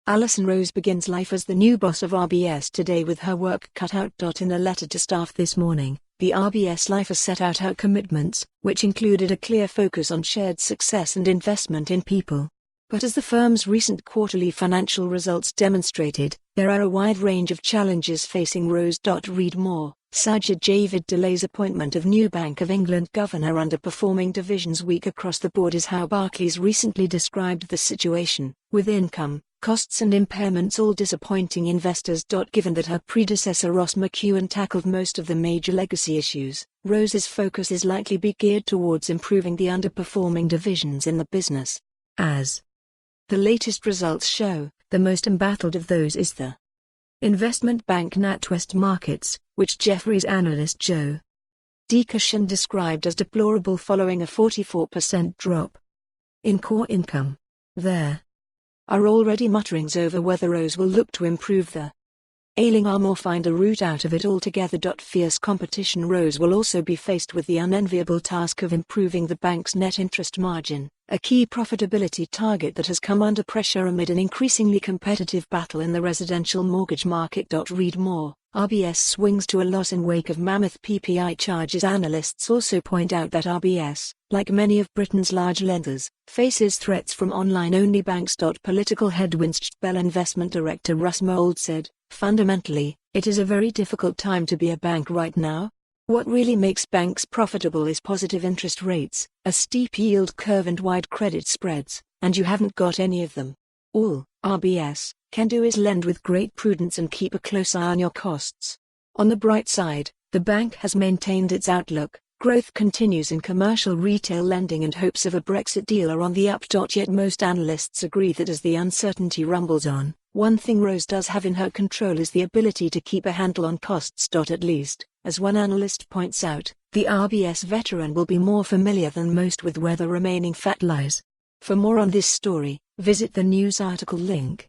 Alison Rose begins life as the new boss of RBS today with her work cut out. In a letter to staff this morning, the RBS lifer set out her commitments, which included a clear focus on shared success and investment in people. But as the firm's recent quarterly financial results demonstrated, there are a wide range of challenges facing Rose.Read. Sajid Javid delays appointment of new Bank of England governor. Underperforming divisions weak across the board is how Barclays recently described the situation, with income, costs and impairments all disappointing. Investors.Given that her predecessor Ross McEwan tackled most of the major legacy issues. Rose's focus is likely be geared towards improving the underperforming divisions in the business. As the latest results show, the most embattled of those is the investment bank NatWest Markets, which Jefferies analyst Joe Decushion described as deplorable following a 44% drop in core income. There are already mutterings over whether Rose will look to improve the ailing arm or find a route out of it altogether. Fierce competition. Rose will also be faced with the unenviable task of improving the bank's net interest margin, a key profitability target that has come under pressure amid an increasingly competitive battle in the residential mortgage market. Read more. RBS swings to a loss in wake of mammoth PPI charges. Analysts also point out that RBS, like many of Britain's large lenders, faces threats from online-only banks. Political headwinds. Bell investment director Ross McEwan said, "Fundamentally, it is a very difficult time to be a bank right now. What really makes banks profitable is positive interest rates, a steep yield curve and wide credit spreads, and you haven't got any of them. All RBS can do is lend with great prudence and keep a close eye on your costs." On the bright side, the bank has maintained its outlook. Growth continues in commercial retail lending and hopes of a Brexit deal are on the up. Yet most analysts agree that as the uncertainty rumbles on, one thing Rose does have in her control is the ability to keep a handle on costs. At least, as one analyst points out, the RBS veteran will be more familiar than most with where the remaining fat lies. For more on this story, visit the news article link.